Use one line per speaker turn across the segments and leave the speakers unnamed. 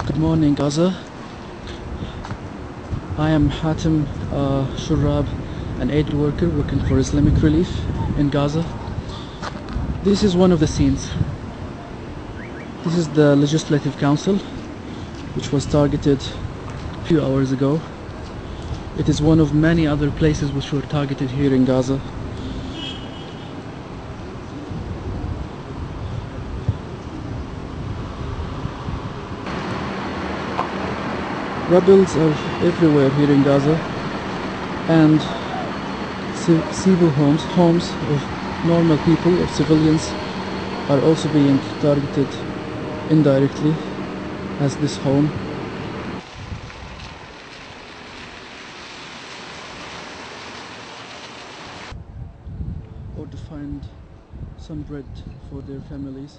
Good morning, Gaza. I am Hatem Shurrab, an aid worker working for Islamic Relief in Gaza. This is one of the scenes. This is the Legislative Council, which was targeted a few hours ago. It is one of many other places which were targeted here in Gaza. Rebels are everywhere here in Gaza, and civil homes of normal people, of civilians, are also being targeted indirectly, as this home. Or to find some bread for their families.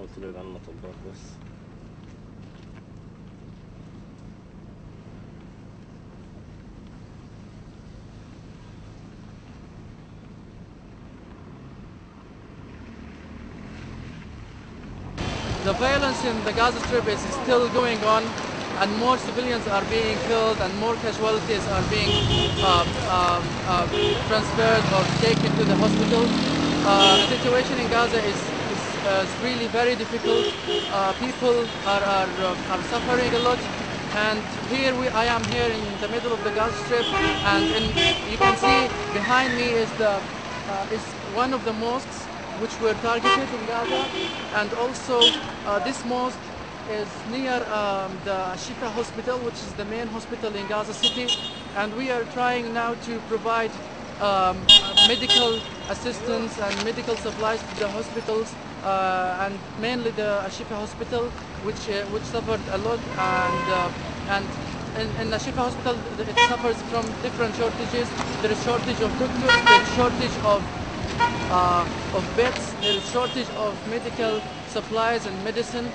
قلت له عن المطبات بس.
The violence in the Gaza Strip is still going on, and more civilians are being killed and more casualties are being transferred or taken to the hospital. The situation in Gaza is really very difficult. People are suffering a lot, and here I am here in the middle of the Gaza Strip, and you can see behind me is one of the mosques which were targeted in Gaza, and also this mosque is near the Shifa hospital, which is the main hospital in Gaza City, and we are trying now to provide medical assistance and medical supplies to the hospitals, and mainly the Shifa hospital, which suffered a lot, and in the Shifa hospital it suffers from different shortages. There is shortage of doctors, there is shortage of beds, there is shortage of medical supplies and medicine.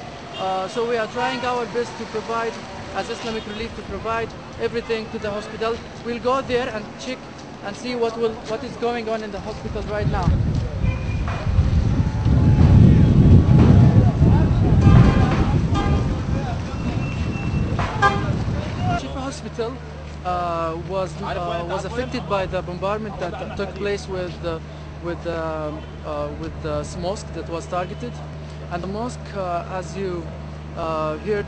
So we are trying our best to provide, as Islamic Relief, to provide everything to the hospital. We'll go there and check and see what is going on in the hospital right now. Shifa hospital was affected by the bombardment that took place with the mosque that was targeted, and the mosque, as you heard,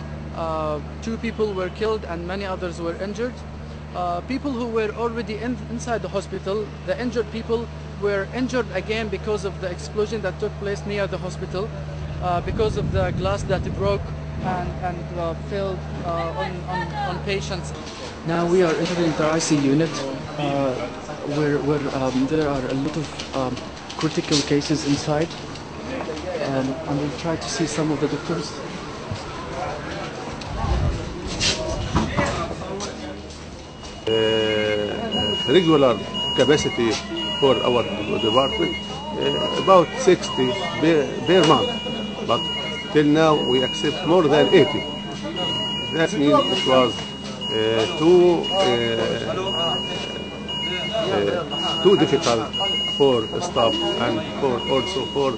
2 people were killed and many others were injured. People who were already inside the hospital, the injured people were injured again because of the explosion that took place near the hospital, because of the glass that broke and fell on patients.
Now we are entering the IC unit, where there are a lot of critical cases inside, and we'll try to see some of the doctors.
Regular capacity for our department about 60 per month, but till now we accept more than 80. That means it was too difficult for staff and also for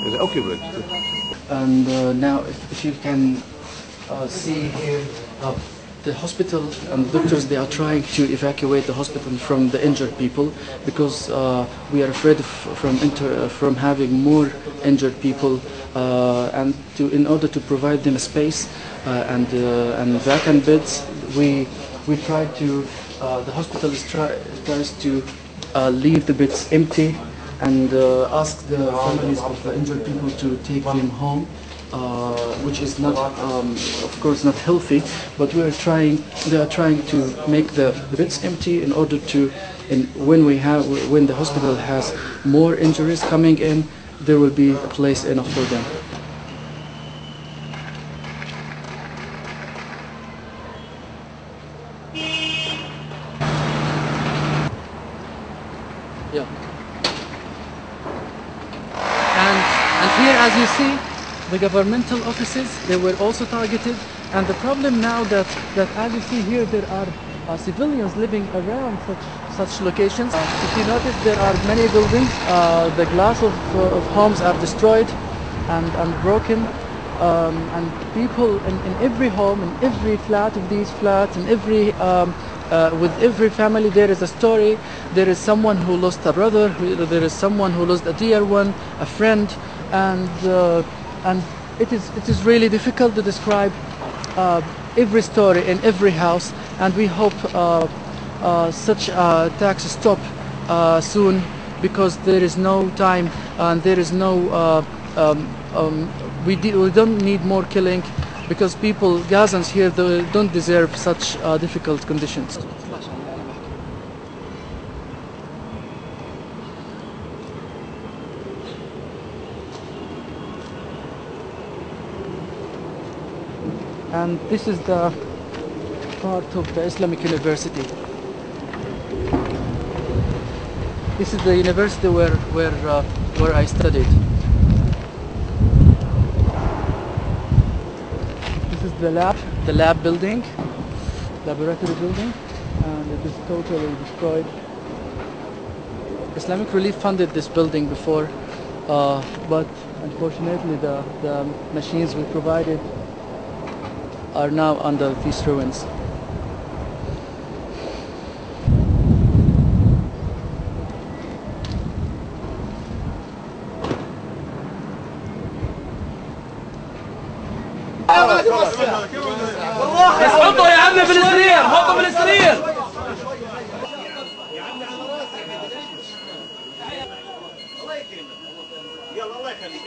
the occupant.
And now if you can see here, the hospital and the doctors, they are trying to evacuate the hospital from the injured people, because we are afraid from having more injured people, and in order to provide them a space and vacant beds, we try to the hospital tries to leave the beds empty and ask the families of the injured people to take them home, which is not, of course, not healthy. But they are trying to make the beds empty in order to, when the hospital has more injuries coming in, there will be a place enough for them.
Yeah. And here, as you see, the governmental offices, they were also targeted, And the problem now that as you see here, there are civilians living around such locations. If you notice, there are many buildings. The glass of homes are destroyed and broken. And people in every home, in every flat of these flats, in every with every family, there is a story. There is someone who lost a brother. There is someone who lost a dear one, a friend, and it is really difficult to describe every story in every house. And we hope such attacks stop soon, because there is no time and there is no. We don't need more killing, because people, Gazans here, don't deserve such difficult conditions. And this is the part of the Islamic University. This is the university where I studied. This is the lab building, laboratory building, and it is totally destroyed. Islamic Relief funded this building before, but unfortunately the machines we provided are now under these ruins.
بس حطه يا عم في السرير، حطه في السرير.
يلا الله يخليك.